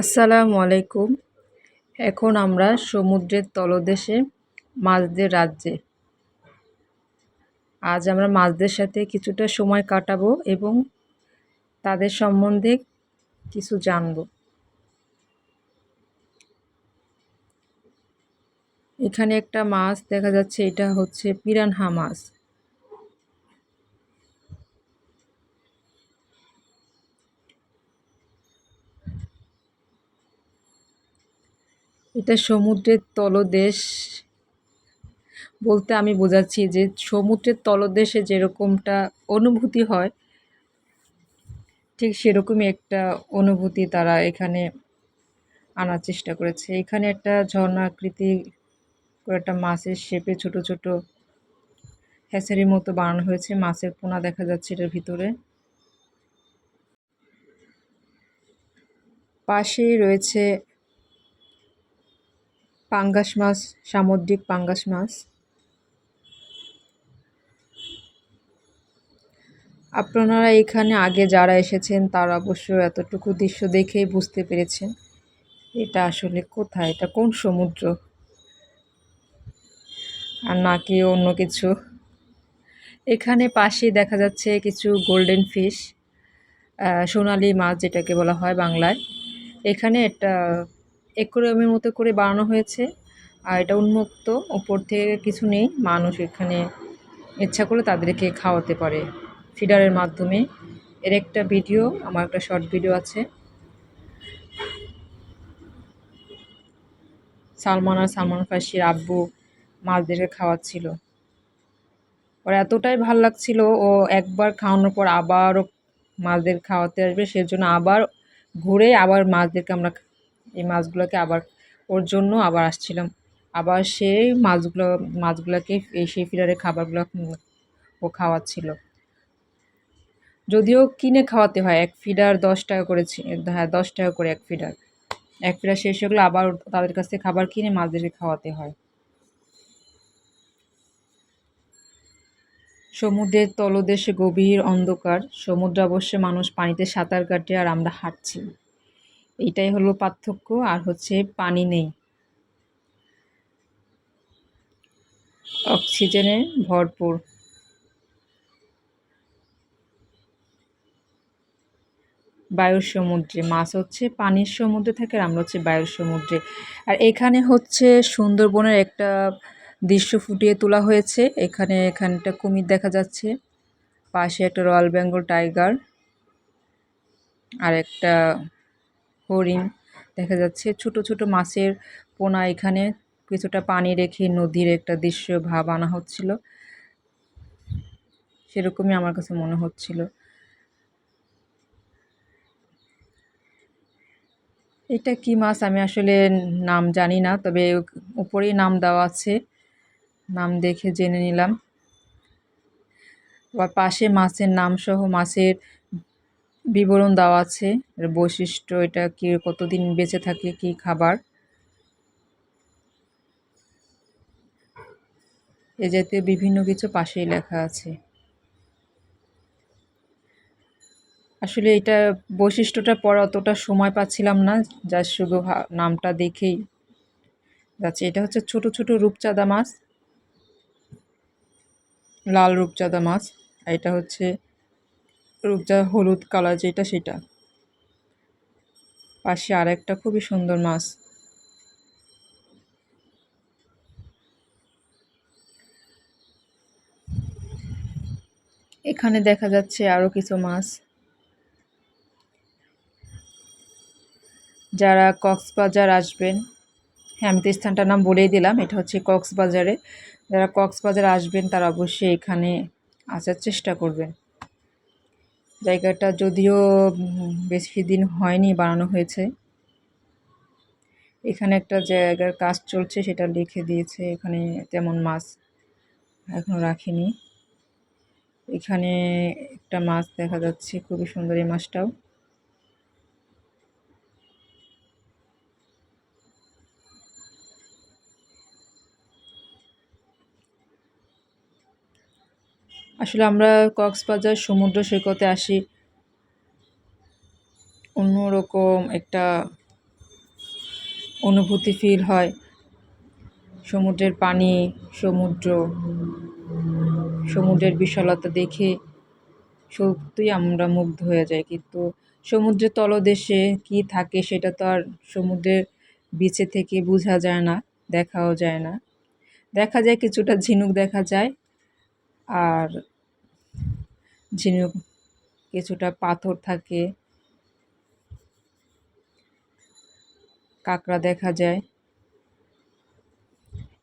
আসসালামু আলাইকুম। এখন আমরা সমুদ্রের তলদেশে মাছদের রাজ্যে। আজ আমরা মাছদের সাথে কিছুটা সময় কাটাবো এবং তাদের সম্বন্ধে কিছু জানবো। এখানে একটা মাছ দেখা যাচ্ছে, এটা হচ্ছে পিরানহা মাছ। এটা সমুদ্রের তলদেশ বলতে আমি বোঝাচ্ছি যে সমুদ্রের তলদেশে যেরকমটা অনুভূতি হয়, ঠিক সেরকমই একটা অনুভূতি তারা এখানে আনার চেষ্টা করেছে। এখানে একটা ঝর্ণা আকৃতি করে একটা মাছের শেপে ছোট ছোট হ্যাচারির মতো বানানো হয়েছে। মাছের পোনা দেখা যাচ্ছে এটার ভিতরে। পাশেই রয়েছে পাঙ্গাস মাছ, সামুদ্রিক পাঙ্গাস মাছ। আপনারা এখানে আগে যারা এসেছেন তারা অবশ্য এতটুকু দৃশ্য দেখেই বুঝতে পেরেছেন এটা আসলে কোথায়, এটা কোন সমুদ্র আর নাকি অন্য কিছু। এখানে পাশেই দেখা যাচ্ছে কিছু গোল্ডেন ফিশ, সোনালি মাছ যেটাকে বলা হয় বাংলায়। এখানে একটা অ্যাকুয়ারিয়ামের মতো করে বানানো হয়েছে, আর এটা উন্মুক্ত, উপর থেকে কিছু নেই। মানুষ এখানে ইচ্ছা করলে তাদেরকে খাওয়াতে পারে ফিডারের মাধ্যমে। এর একটা ভিডিও, আমার একটা শর্ট ভিডিও আছে। সালমান আর সালমান ফার্সির আব্বু মাছদেরকে খাওয়াচ্ছিল। ওর এতটাই ভাল লাগছিল, ও একবার খাওয়ানোর পর আবারও মাছদের খাওয়াতে আসবে, সেজন্য আবার ঘুরে আবার মাছদেরকে আমরা এই মাছগুলোকে আবার ওর জন্য আবার আসছিলাম। আবার সেই মাছগুলোকে সেই ফিডারের খাবারগুলো ও খাওয়াচ্ছিল। যদিও কিনে খাওয়াতে হয়, এক ফিডার 10 টাকা করেছি, হ্যাঁ 10 টাকা করে এক ফিডার। এক ফিডার শেষ হয়ে গেলে আবার তাদের কাছ থেকে খাবার কিনে মাছদেরকে খাওয়াতে হয়। সমুদ্রের তলদেশে গভীর অন্ধকার। সমুদ্র অবশ্যই মানুষ পানিতে সাঁতার কাটে আর আমরা হাঁটছি, এইটাই হলো পার্থক্য। আর হচ্ছে পানি নেই, অক্সিজেনে ভরপুর। বায়ুর সমুদ্রে মাছ হচ্ছে পানির সমুদ্রে থাকে, আর আমরা হচ্ছে বায়ুর সমুদ্রে। আর এখানে হচ্ছে সুন্দরবনের একটা দৃশ্য ফুটিয়ে তোলা হয়েছে। এখানটা কুমির দেখা যাচ্ছে, পাশে একটা রয়্যাল বেঙ্গল টাইগার আর একটা হরিণ দেখা যাচ্ছে। ছোট ছোট মাছের পোনা এখানে কিছুটা পানি রেখে নদীর একটা দৃশ্য ভাব আনা হচ্ছিল, সেরকমই আমার কাছে মনে হচ্ছিল। এটা কি মাছ আমি আসলে নাম জানি না, তবে উপরেই নাম দেওয়া আছে, নাম দেখে জেনে নিলাম। আবার পাশে মাছের নাম সহ মাছের বিবরণ দেওয়া আছে, এর বৈশিষ্ট্য, এটা কি কতদিন বেঁচে থাকে, কি খাবার, এ জাতীয় বিভিন্ন কিছু পাশেই লেখা আছে। আসলে এটা বৈশিষ্ট্যটা পড়া অতটা সময় পাচ্ছিলাম না, যা শুধু নামটা দেখেই যাচ্ছে। এটা হচ্ছে ছোট ছোট রূপচাঁদা মাছ, লাল রূপচাঁদা মাছ। আর এটা হচ্ছে রূপচাঁদা হলুদ কালার যেটা সেটা। পাশে আর একটা খুবই সুন্দর মাছ। এখানে দেখা যাচ্ছে আরো কিছু মাছ। যারা কক্সবাজার আসবেন, হ্যাঁ আমি তো স্থানটার নাম বলেই দিলাম, এটা হচ্ছে কক্সবাজারে। যারা কক্সবাজার আসবেন তারা অবশ্যই এখানে আসার চেষ্টা করবেন। জায়গাটা যদিও বেশি দিন হয়নি বানানো হয়েছে। এখানে একটা জায়গার কাজ চলছে, সেটা লিখে দিয়েছে। এখানে তেমন মাছ এখনো রাখিনি। এখানে একটা মাছ দেখা যাচ্ছে, খুবই সুন্দর এই মাছটাও। আসলে আমরা কক্সবাজার সমুদ্র সৈকতে আসি অন্যরকম একটা অনুভূতি ফিল হয়। সমুদ্রের পানি, সমুদ্র, সমুদ্রের বিশালতা দেখে সত্যিই আমরা মুগ্ধ হয়ে যাই। কিন্তু সমুদ্রের তলদেশে কী থাকে সেটা তো আর সমুদ্রের বিচে থেকে বোঝা যায় না, দেখাও যায় না। দেখা যায় কিছুটা ঝিনুক দেখা যায়, আর ঝিনুক কিছুটা পাথর থাকে, কাঁকড়া দেখা যায়।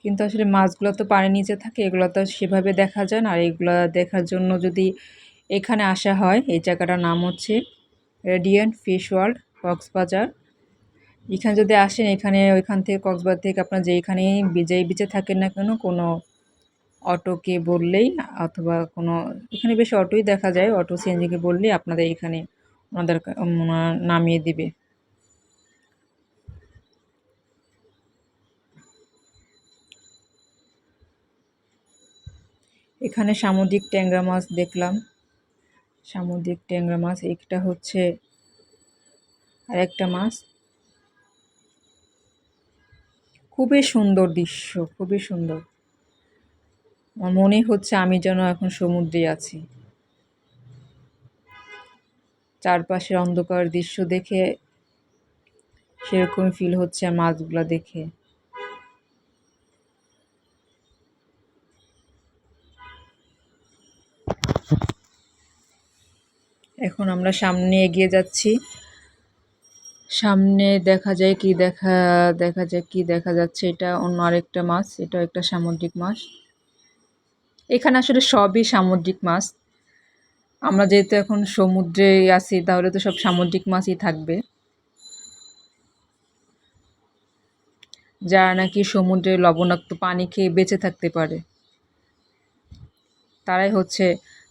কিন্তু আসলে মাছগুলো তো পানির নিচে থাকে, এগুলো তো সেভাবে দেখা যায় না। আর এগুলা দেখার জন্য যদি এখানে আসা হয়, এই জায়গাটার নাম হচ্ছে রেডিয়েন্ট ফিশ ওয়ার্ল্ড কক্সবাজার। এখানে যদি আসেন, এখানে ওইখান থেকে কক্সবাজার থেকে আপনার যেইখানেই যেই বিচে থাকেন না কেন, কোনো অটোকে বললেই অথবা কোনো এখানে বেশ অটোই দেখা যায়, অটো সিএনজিকে বললেই আপনাদের এখানে ওনাদের নামিয়ে দিবে। এখানে সামুদ্রিক ট্যাংরা মাছ দেখলাম, সামুদ্রিক ট্যাংরা মাছ। একটা হচ্ছে আরেকটা মাছ। খুবই সুন্দর দৃশ্য, খুবই সুন্দর। আমার মনে হচ্ছে আমি যেন এখন সমুদ্রে আছি। চারপাশের অন্ধকার দৃশ্য দেখে সেরকমই ফিল হচ্ছে মাছগুলা দেখে। এখন আমরা সামনে এগিয়ে যাচ্ছি। সামনে দেখা যায় কি দেখা যাচ্ছে, এটা অন্য আরেকটা মাছ, এটা একটা সামুদ্রিক মাছ। এখানে আসলে সবই সামুদ্রিক মাছ। আমরা যেহেতু এখন সমুদ্রে আছি, তাহলে তো সব সামুদ্রিক মাছই থাকবে। যারা নাকি সমুদ্রের লবণাক্ত পানি খেয়ে বেঁচে থাকতে পারে, তারাই হচ্ছে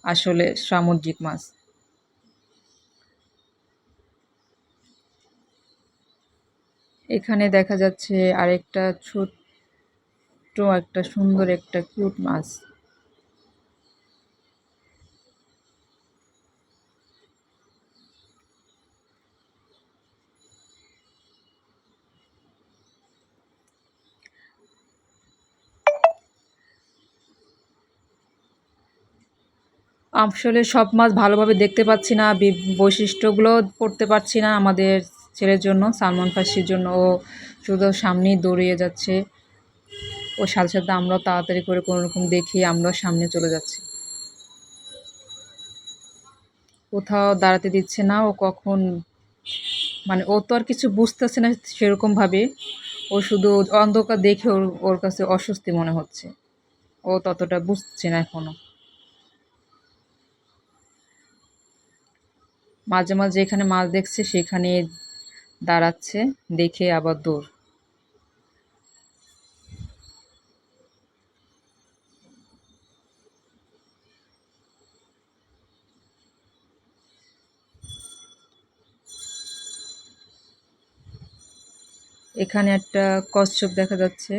আসলে সামুদ্রিক মাছ। এখানে দেখা যাচ্ছে আরেকটা ছোট্ট একটা সুন্দর একটা কিউট মাছ। আসলে সব মাছ ভালোভাবে দেখতে পাচ্ছি না, বৈশিষ্ট্যগুলো পড়তে পারছি না আমাদের ছেলের জন্য, সালমান ফার্সির জন্য। ও শুধু সামনেই দৌড়িয়ে যাচ্ছে, ওর সাথে সাথে আমরাও তাড়াতাড়ি করে কোনো রকম দেখিয়ে আমরাও সামনে চলে যাচ্ছি। কোথাও দাঁড়াতে দিচ্ছে না। ও কখন, মানে ও তো আর কিছু বুঝতেছে না সেরকমভাবে। ও শুধু অন্ধকার দেখে ওর ওর কাছে অস্বস্তি মনে হচ্ছে। ও ততটা বুঝছে না এখনো। মাঝে মাঝে এখানে মাছ দেখছে, সেখানে দাঁড়াচ্ছে, দেখে আবার দৌড়। এখানে একটা কচ্ছপ দেখা যাচ্ছে।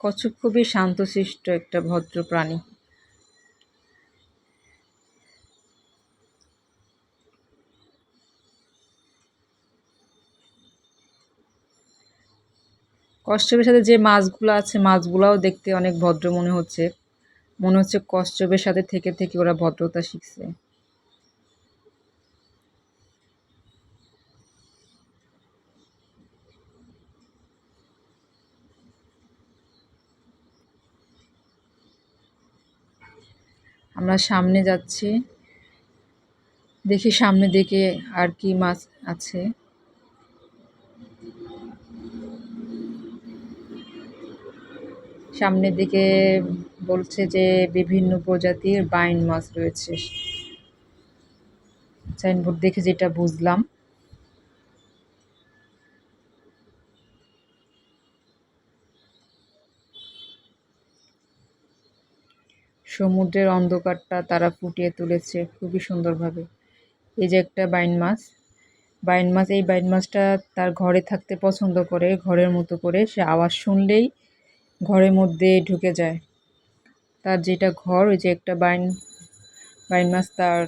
কচ্ছপ খুবই শান্তশিষ্ট একটা ভদ্র প্রাণী। কচ্ছপের সাথে যে মাছগুলো আছে, মাছগুলাও দেখতে অনেক ভদ্র মনে হচ্ছে। মনে হচ্ছে কচ্ছপের সাথে থেকে থেকে ওরা ভদ্রতা শিখছে। আমরা সামনে যাচ্ছি, দেখি সামনের দিকে আর কি মাছ আছে। সামনের দিকে বলছে যে বিভিন্ন প্রজাতির বাইন মাছ রয়েছে, সাইনবোর্ড দেখে যেটা বুঝলাম। সমুদ্রের অন্ধকারটা তারা ফুটিয়ে তুলেছে খুবই সুন্দরভাবে। এই যে একটা বাইন মাছ, বাইন মাছ, এই বাইন মাছটা তার ঘরে থাকতে পছন্দ করে, ঘরের মতো করে। সে আওয়াজ শুনলেই ঘরের মধ্যে ঢুকে যায়। তার যেটা ঘর, ওই যে একটা বাইন বাইন মাছ তার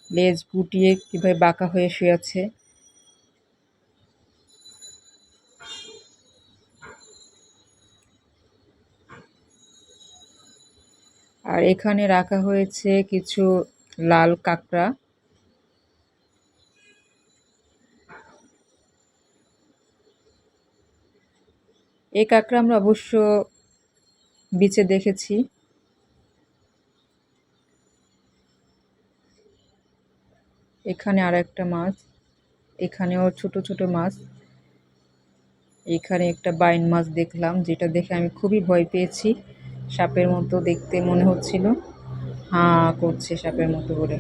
লেজ গুটিয়ে কীভাবে বাঁকা হয়ে শুয়ে আছে। আর এখানে রাখা হয়েছে কিছু লাল কাঁকড়া। এই কাঁকড়া আমরা অবশ্য বিচে দেখেছি। এখানে আর একটা মাছ, এখানেও ছোট ছোট মাছ। এখানে একটা বাইন মাছ দেখলাম, যেটা দেখে আমি খুবই ভয় পেয়েছি। সাপের মতো দেখতে মনে হচ্ছিল, হাঁ করছে সাপের মতো করে।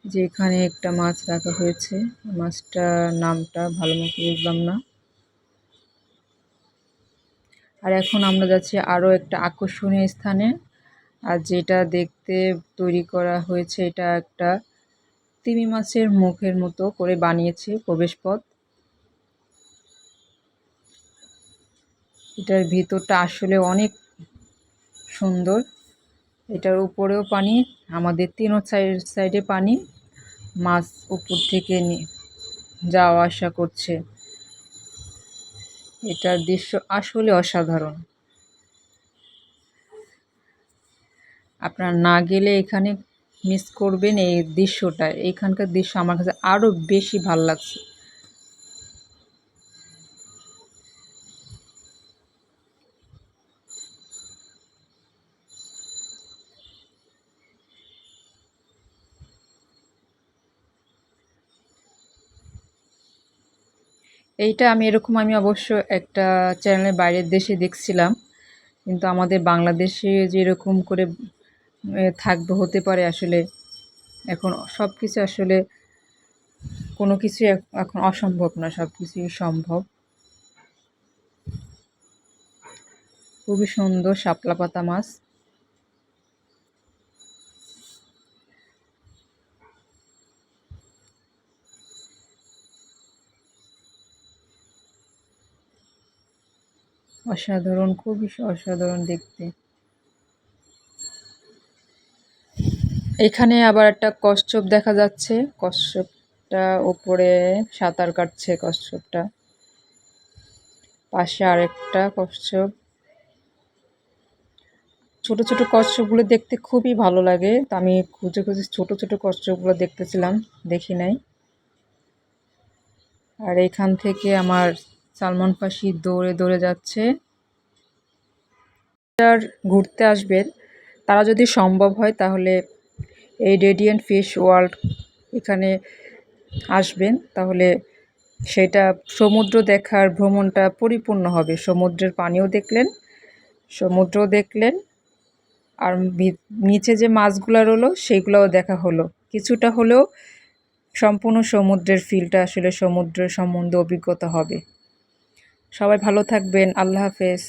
যে এখানে একটা মাছ রাখা হয়েছে, মাছটার নামটা ভালো মতো বুঝলাম না। আর এখন আমরা যাচ্ছি আরও একটা আকর্ষণীয় স্থানে। আর যেটা দেখতে তৈরি করা হয়েছে, এটা একটা তিমি মাছের মুখের মতো করে বানিয়েছে প্রবেশপথ। এটার ভিতরটা আসলে অনেক সুন্দর। এটার উপরেও পানি, আমাদের তিনও সাইডে পানি, মাছ উপর থেকে যাওয়া আসা করছে। এটার দৃশ্য আসলে অসাধারণ। আপনারা না গেলে এখানে মিস করবেন এই দৃশ্যটা। এখানকার দৃশ্য আমার কাছে আরও বেশি ভাল লাগছে। এইটা আমি অবশ্য একটা চ্যানেলের বাইরের দেশে দেখছিলাম, কিন্তু আমাদের বাংলাদেশে যেরকম করে থাকবে হতে পারে আসলে। এখন সব কিছু আসলে কোনো কিছুই এখন অসম্ভব না, সব কিছুই সম্ভব। খুবই সুন্দর শাপলা পাতা মাছ। অসাধারণ, খুবই অসাধারণ দেখতে। এখানে আবার একটা কচ্ছপ দেখা যাচ্ছে, কচ্ছপটা উপরে সাঁতার কাটছে কচ্ছপটা। পাশে আরেকটা কচ্ছপ। ছোট ছোট কচ্ছপগুলো দেখতে খুবই ভালো লাগে, তো আমি খুঁজে খুঁজে ছোট ছোট কচ্ছপগুলো দেখতেছিলাম, দেখি নাই। আর এখান থেকে আমার সালমান ফাশি দৌড়ে দৌড়ে যাচ্ছে। আর ঘুরতে আসবেন, তারা যদি সম্ভব হয় তাহলে এই রেডিয়েন্ট ফিশ ওয়ার্ল্ড এখানে আসবেন, তাহলে সেটা সমুদ্র দেখার ভ্রমণটা পরিপূর্ণ হবে। সমুদ্রের পানিও দেখলেন, সমুদ্রও দেখলেন, আর নিচে যে মাছগুলো রইলো সেগুলোও দেখা হলো। কিছুটা হলেও সম্পূর্ণ সমুদ্রের ফিলটা আসলে সমুদ্রের সম্বন্ধে অভিজ্ঞতা হবে। সবাই ভালো থাকবেন। আল্লাহ হাফেজ।